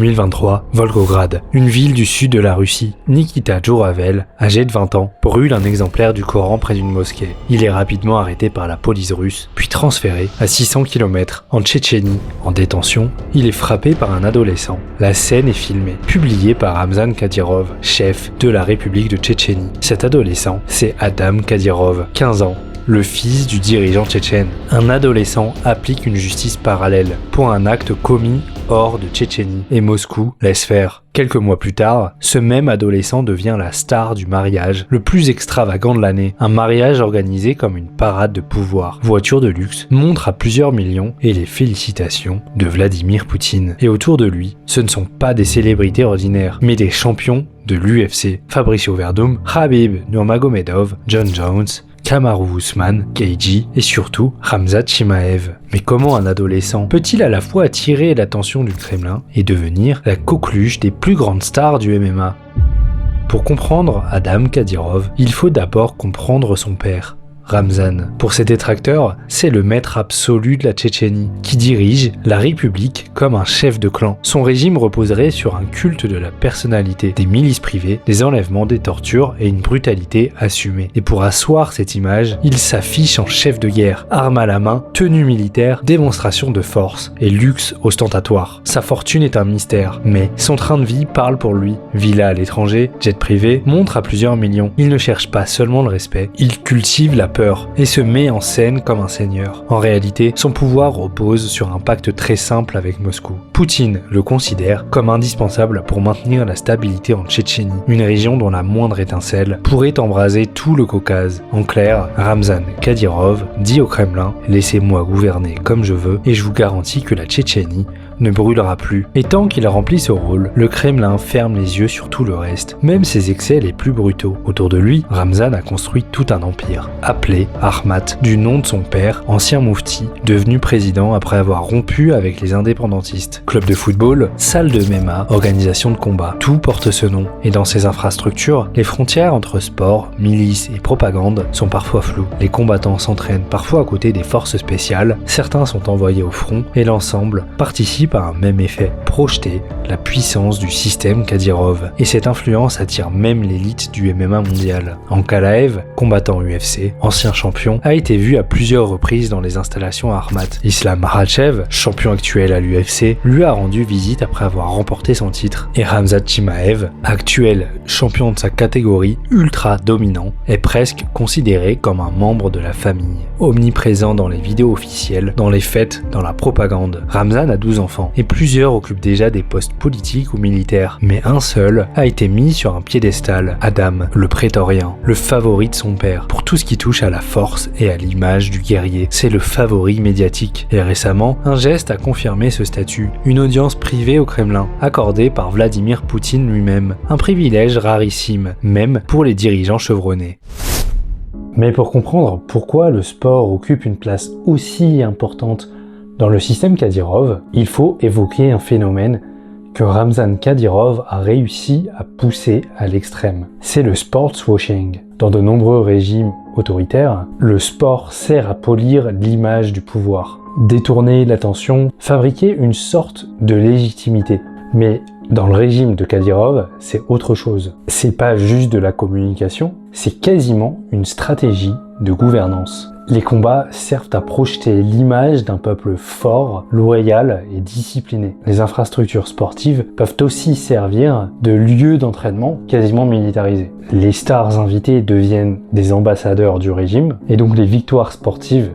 2023, Volgograd, une ville du sud de la Russie. Nikita Djouravel, âgé de 20 ans, brûle un exemplaire du Coran près d'une mosquée. Il est rapidement arrêté par la police russe, puis transféré à 600 km en Tchétchénie. En détention, il est frappé par un adolescent. La scène est filmée, publiée par Ramzan Kadyrov, chef de la République de Tchétchénie. Cet adolescent, c'est Adam Kadyrov, 15 ans. Le fils du dirigeant tchétchène. Un adolescent applique une justice parallèle pour un acte commis hors de Tchétchénie et Moscou laisse faire. Quelques mois plus tard, ce même adolescent devient la star du mariage le plus extravagant de l'année. Un mariage organisé comme une parade de pouvoir. Voiture de luxe, montre à plusieurs millions et les félicitations de Vladimir Poutine. Et autour de lui, ce ne sont pas des célébrités ordinaires, mais des champions de l'UFC. Fabricio Werdum, Khabib Nurmagomedov, John Jones, Kamaru Usman, Keiji et surtout Khamzat Chimaev. Mais comment un adolescent peut-il à la fois attirer l'attention du Kremlin et devenir la coqueluche des plus grandes stars du MMA ? Pour comprendre Adam Kadyrov, il faut d'abord comprendre son père. Ramzan. Pour ses détracteurs, c'est le maître absolu de la Tchétchénie, qui dirige la République comme un chef de clan. Son régime reposerait sur un culte de la personnalité, des milices privées, des enlèvements, des tortures et une brutalité assumée. Et pour asseoir cette image, il s'affiche en chef de guerre, arme à la main, tenue militaire, démonstration de force et luxe ostentatoire. Sa fortune est un mystère, mais son train de vie parle pour lui. Villa à l'étranger, jet privé, montre à plusieurs millions. Il ne cherche pas seulement le respect, il cultive la peur et se met en scène comme un seigneur. En réalité, son pouvoir repose sur un pacte très simple avec Moscou. Poutine le considère comme indispensable pour maintenir la stabilité en Tchétchénie, une région dont la moindre étincelle pourrait embraser tout le Caucase. En clair, Ramzan Kadyrov dit au Kremlin « Laissez-moi gouverner comme je veux et je vous garantis que la Tchétchénie ne brûlera plus. » Et tant qu'il remplit ce rôle, le Kremlin ferme les yeux sur tout le reste, même ses excès les plus brutaux. Autour de lui, Ramzan a construit tout un empire, appelé Armat, du nom de son père, ancien moufti, devenu président après avoir rompu avec les indépendantistes. Club de football, salle de MMA, organisation de combat, tout porte ce nom. Et dans ces infrastructures, les frontières entre sport, milice et propagande sont parfois floues. Les combattants s'entraînent parfois à côté des forces spéciales, certains sont envoyés au front et l'ensemble participe à un même effet, projeter la puissance du système Kadyrov. Et cette influence attire même l'élite du MMA mondial. Ankalaev, combattant UFC, ancien champion, a été vu à plusieurs reprises dans les installations à Armat. Islam Makhachev, champion actuel à l'UFC, lui a rendu visite après avoir remporté son titre. Et Khamzat Chimaev, actuel champion de sa catégorie, ultra dominant, est presque considéré comme un membre de la famille. Omniprésent dans les vidéos officielles, dans les fêtes, dans la propagande. Ramzan a 12 enfants et plusieurs occupent déjà des postes politiques ou militaires. Mais un seul a été mis sur un piédestal, Adam, le prétorien, le favori de son père. Pour tout ce qui touche à la force et à l'image du guerrier, c'est le favori médiatique. Et récemment, un geste a confirmé ce statut, une audience privée au Kremlin, accordée par Vladimir Poutine lui-même. Un privilège rarissime, même pour les dirigeants chevronnés. Mais pour comprendre pourquoi le sport occupe une place aussi importante dans le système Kadyrov, il faut évoquer un phénomène que Ramzan Kadyrov a réussi à pousser à l'extrême. C'est le sportswashing. Dans de nombreux régimes autoritaires, le sport sert à polir l'image du pouvoir, détourner l'attention, fabriquer une sorte de légitimité. Mais dans le régime de Kadyrov, c'est autre chose. C'est pas juste de la communication, c'est quasiment une stratégie de gouvernance. Les combats servent à projeter l'image d'un peuple fort, loyal et discipliné. Les infrastructures sportives peuvent aussi servir de lieu d'entraînement quasiment militarisé. Les stars invitées deviennent des ambassadeurs du régime, et donc les victoires sportives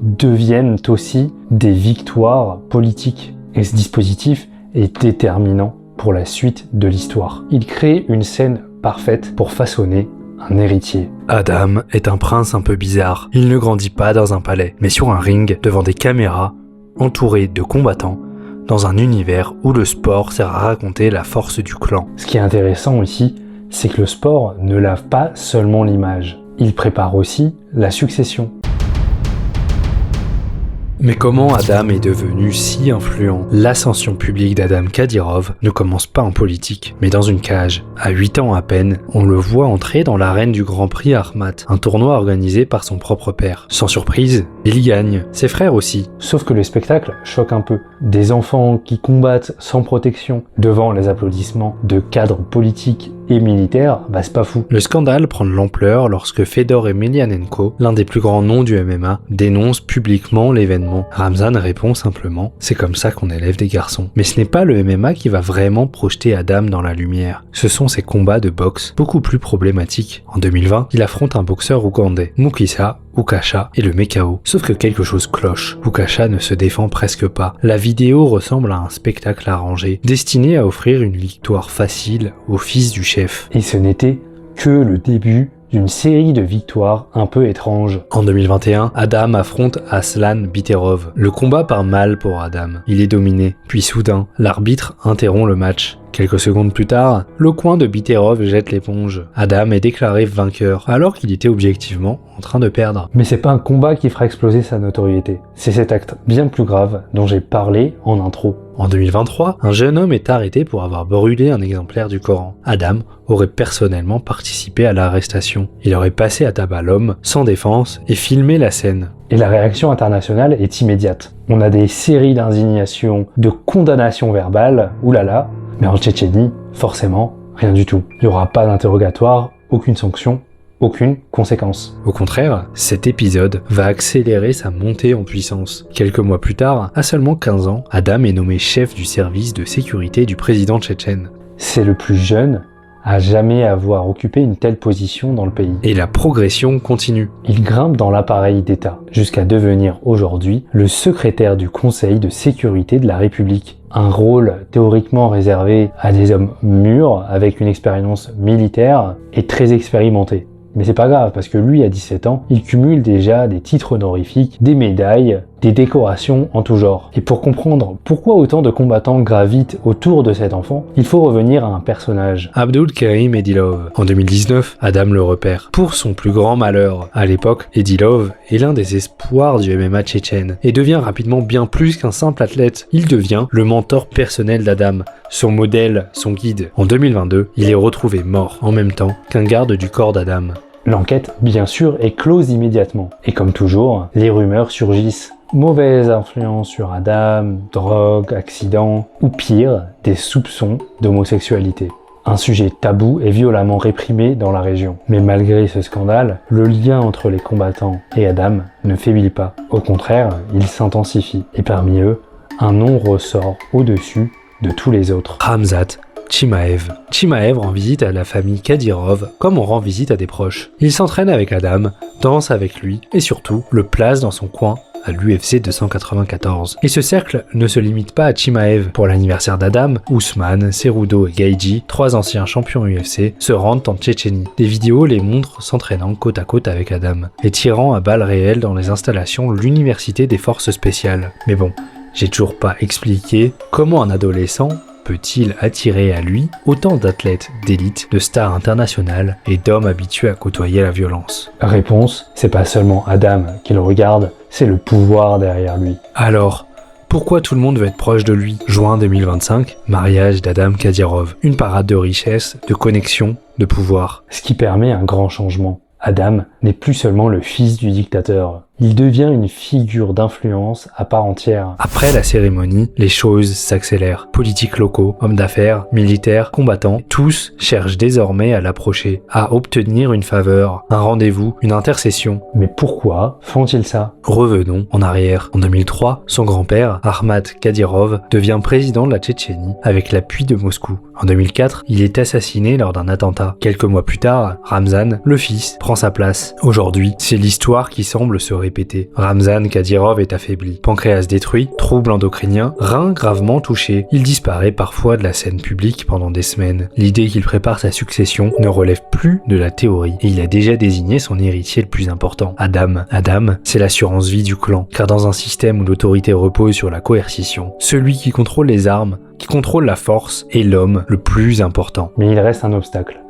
deviennent aussi des victoires politiques. Et ce dispositif est déterminant pour la suite de l'histoire. Il crée une scène parfaite pour façonner un héritier. Adam est un prince un peu bizarre. Il ne grandit pas dans un palais, mais sur un ring, devant des caméras, entouré de combattants, dans un univers où le sport sert à raconter la force du clan. Ce qui est intéressant ici, c'est que le sport ne lave pas seulement l'image. Il prépare aussi la succession. Mais comment Adam est devenu si influent? L'ascension publique d'Adam Kadyrov ne commence pas en politique, mais dans une cage. À 8 ans à peine, on le voit entrer dans l'arène du Grand Prix Armat, un tournoi organisé par son propre père. Sans surprise, il gagne. Ses frères aussi. Sauf que le spectacle choque un peu. Des enfants qui combattent sans protection devant les applaudissements de cadres politiques et militaires, c'est pas fou. Le scandale prend de l'ampleur lorsque Fedor Emelianenko, l'un des plus grands noms du MMA, dénonce publiquement l'événement. Ramzan répond simplement « C'est comme ça qu'on élève des garçons ». Mais ce n'est pas le MMA qui va vraiment projeter Adam dans la lumière. Ce sont ses combats de boxe, beaucoup plus problématiques. En 2020, il affronte un boxeur ougandais, Mukisa Ukasha, et le met KO. Sauf que quelque chose cloche. Ukasha ne se défend presque pas. La vidéo ressemble à un spectacle arrangé, destiné à offrir une victoire facile au fils du chef. Et ce n'était que le début d'une série de victoires un peu étranges. En 2021, Adam affronte Aslan Biterov. Le combat part mal pour Adam. Il est dominé. Puis soudain, l'arbitre interrompt le match. Quelques secondes plus tard, le coin de Biterov jette l'éponge. Adam est déclaré vainqueur, alors qu'il était objectivement en train de perdre. Mais c'est pas un combat qui fera exploser sa notoriété. C'est cet acte bien plus grave dont j'ai parlé en intro. En 2023, un jeune homme est arrêté pour avoir brûlé un exemplaire du Coran. Adam aurait personnellement participé à l'arrestation. Il aurait passé à tabac l'homme, sans défense, et filmé la scène. Et la réaction internationale est immédiate. On a des séries d'indignation, de condamnations verbales, oulala. Mais en Tchétchénie, forcément, rien du tout. Il n'y aura pas d'interrogatoire, aucune sanction, aucune conséquence. Au contraire, cet épisode va accélérer sa montée en puissance. Quelques mois plus tard, à seulement 15 ans, Adam est nommé chef du service de sécurité du président tchétchène. C'est le plus jeune à jamais avoir occupé une telle position dans le pays. Et la progression continue. Il grimpe dans l'appareil d'État, jusqu'à devenir aujourd'hui le secrétaire du Conseil de sécurité de la République. Un rôle théoriquement réservé à des hommes mûrs, avec une expérience militaire et très expérimentés. Mais c'est pas grave, parce que lui, à 17 ans, il cumule déjà des titres honorifiques, des médailles, des décorations en tout genre. Et pour comprendre pourquoi autant de combattants gravitent autour de cet enfant, il faut revenir à un personnage. Abdul Karim Edilov. En 2019, Adam le repère. Pour son plus grand malheur, à l'époque, Edilov est l'un des espoirs du MMA tchétchène et devient rapidement bien plus qu'un simple athlète. Il devient le mentor personnel d'Adam, son modèle, son guide. En 2022, il est retrouvé mort en même temps qu'un garde du corps d'Adam. L'enquête, bien sûr, est close immédiatement. Et comme toujours, les rumeurs surgissent. Mauvaise influence sur Adam, drogue, accident, ou pire, des soupçons d'homosexualité. Un sujet tabou et violemment réprimé dans la région. Mais malgré ce scandale, le lien entre les combattants et Adam ne faiblit pas. Au contraire, il s'intensifie. Et parmi eux, un nom ressort au-dessus de tous les autres. Khamzat Chimaev. Chimaev rend visite à la famille Kadyrov comme on rend visite à des proches. Il s'entraîne avec Adam, danse avec lui et surtout le place dans son coin à l'UFC 294. Et ce cercle ne se limite pas à Chimaev. Pour l'anniversaire d'Adam, Ousmane, Cerudo et Gaethje, 3 anciens champions UFC, se rendent en Tchétchénie. Des vidéos les montrent s'entraînant côte à côte avec Adam et tirant à balles réelles dans les installations de l'université des forces spéciales. Mais bon, j'ai toujours pas expliqué comment un adolescent peut-il attirer à lui autant d'athlètes d'élite, de stars internationales et d'hommes habitués à côtoyer la violence? Réponse, c'est pas seulement Adam qui le regarde, c'est le pouvoir derrière lui. Alors, pourquoi tout le monde veut être proche de lui? Juin 2025, mariage d'Adam Kadyrov. Une parade de richesse, de connexion, de pouvoir. Ce qui permet un grand changement. Adam n'est plus seulement le fils du dictateur. Il devient une figure d'influence à part entière. Après la cérémonie, les choses s'accélèrent. Politiques locaux, hommes d'affaires, militaires, combattants, tous cherchent désormais à l'approcher, à obtenir une faveur, un rendez-vous, une intercession. Mais pourquoi font-ils ça? Revenons en arrière. En 2003, son grand-père, Armat Kadyrov, devient président de la Tchétchénie avec l'appui de Moscou. En 2004, il est assassiné lors d'un attentat. Quelques mois plus tard, Ramzan, le fils, prend sa place. Aujourd'hui, c'est l'histoire qui semble se répéter. Ramzan Kadyrov est affaibli, pancréas détruit, troubles endocriniens, reins gravement touchés. Il disparaît parfois de la scène publique pendant des semaines. L'idée qu'il prépare sa succession ne relève plus de la théorie et il a déjà désigné son héritier le plus important, Adam. Adam, c'est l'assurance vie du clan, car dans un système où l'autorité repose sur la coercition, celui qui contrôle les armes, qui contrôle la force, est l'homme le plus important. Mais il reste un obstacle.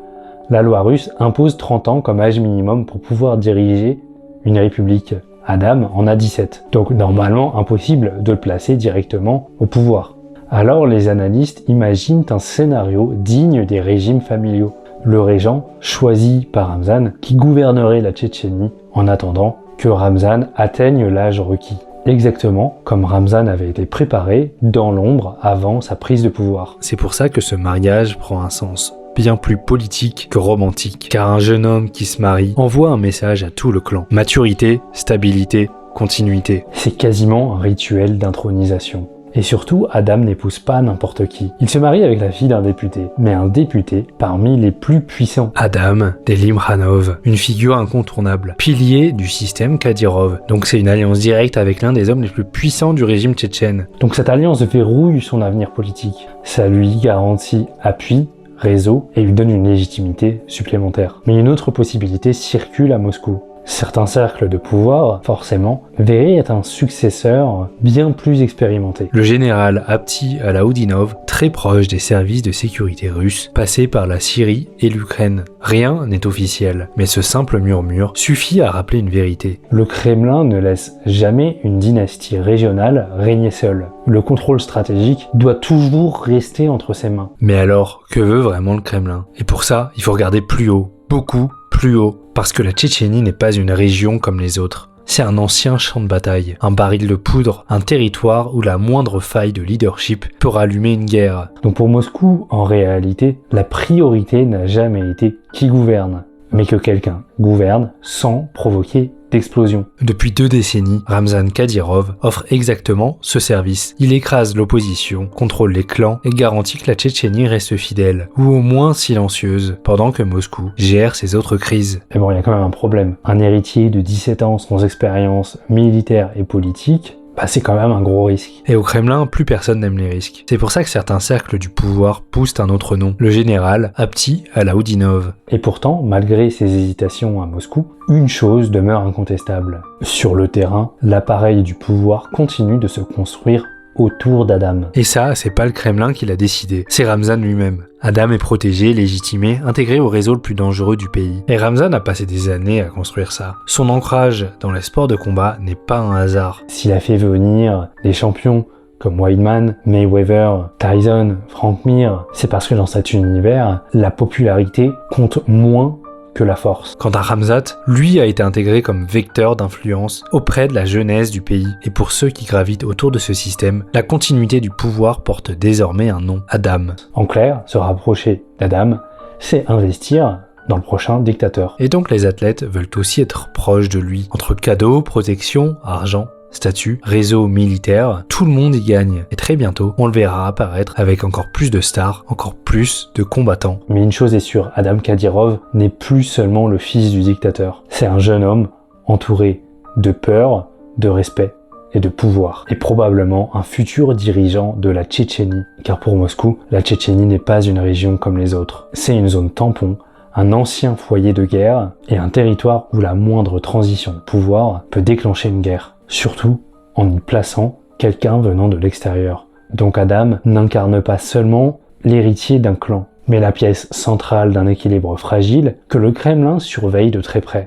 La loi russe impose 30 ans comme âge minimum pour pouvoir diriger une république. Adam en a 17. Donc normalement impossible de le placer directement au pouvoir. Alors les analystes imaginent un scénario digne des régimes familiaux. Le régent choisi par Ramzan qui gouvernerait la Tchétchénie en attendant que Ramzan atteigne l'âge requis. Exactement comme Ramzan avait été préparé dans l'ombre avant sa prise de pouvoir. C'est pour ça que ce mariage prend un sens bien plus politique que romantique, car un jeune homme qui se marie envoie un message à tout le clan. Maturité, stabilité, continuité. C'est quasiment un rituel d'intronisation. Et surtout, Adam n'épouse pas n'importe qui. Il se marie avec la fille d'un député, mais un député parmi les plus puissants. Adam Delimkhanov, une figure incontournable, pilier du système Kadyrov. Donc c'est une alliance directe avec l'un des hommes les plus puissants du régime tchétchène. Donc cette alliance verrouille son avenir politique. Ça lui garantit appui, réseau et lui donne une légitimité supplémentaire. Mais une autre possibilité circule à Moscou. Certains cercles de pouvoir, forcément, verraient un successeur bien plus expérimenté. Le général Apti Alaoudinov, très proche des services de sécurité russes, passé par la Syrie et l'Ukraine. Rien n'est officiel, mais ce simple murmure suffit à rappeler une vérité. Le Kremlin ne laisse jamais une dynastie régionale régner seule. Le contrôle stratégique doit toujours rester entre ses mains. Mais alors, que veut vraiment le Kremlin? Et pour ça, il faut regarder plus haut, beaucoup plus haut, parce que la Tchétchénie n'est pas une région comme les autres. C'est un ancien champ de bataille, un baril de poudre, un territoire où la moindre faille de leadership peut rallumer une guerre. Donc pour Moscou, en réalité, la priorité n'a jamais été qui gouverne, mais que quelqu'un gouverne sans provoquer d'explosion. Depuis 2 décennies, Ramzan Kadyrov offre exactement ce service. Il écrase l'opposition, contrôle les clans et garantit que la Tchétchénie reste fidèle, ou au moins silencieuse, pendant que Moscou gère ses autres crises. Mais bon, il y a quand même un problème. Un héritier de 17 ans sans expérience militaire et politique, c'est quand même un gros risque. Et au Kremlin, plus personne n'aime les risques. C'est pour ça que certains cercles du pouvoir poussent un autre nom, le général Apti Alaoudinov. Et pourtant, malgré ses hésitations à Moscou, une chose demeure incontestable. Sur le terrain, l'appareil du pouvoir continue de se construire autour d'Adam. Et ça, c'est pas le Kremlin qui l'a décidé, c'est Ramzan lui-même. Adam est protégé, légitimé, intégré au réseau le plus dangereux du pays. Et Ramzan a passé des années à construire ça. Son ancrage dans les sports de combat n'est pas un hasard. S'il a fait venir des champions comme Weidman, Mayweather, Tyson, Frank Mir, c'est parce que dans cet univers, la popularité compte moins que la force. Quant à Ramzat, lui a été intégré comme vecteur d'influence auprès de la jeunesse du pays. Et pour ceux qui gravitent autour de ce système, la continuité du pouvoir porte désormais un nom, Adam. En clair, se rapprocher d'Adam, c'est investir dans le prochain dictateur. Et donc les athlètes veulent aussi être proches de lui. Entre cadeaux, protection, argent, statut, réseau militaire, tout le monde y gagne. Et très bientôt, on le verra apparaître avec encore plus de stars, encore plus de combattants. Mais une chose est sûre, Adam Kadyrov n'est plus seulement le fils du dictateur. C'est un jeune homme entouré de peur, de respect et de pouvoir. Et probablement un futur dirigeant de la Tchétchénie. Car pour Moscou, la Tchétchénie n'est pas une région comme les autres. C'est une zone tampon, un ancien foyer de guerre et un territoire où la moindre transition de pouvoir peut déclencher une guerre. Surtout en y plaçant quelqu'un venant de l'extérieur. Donc Adam n'incarne pas seulement l'héritier d'un clan, mais la pièce centrale d'un équilibre fragile que le Kremlin surveille de très près.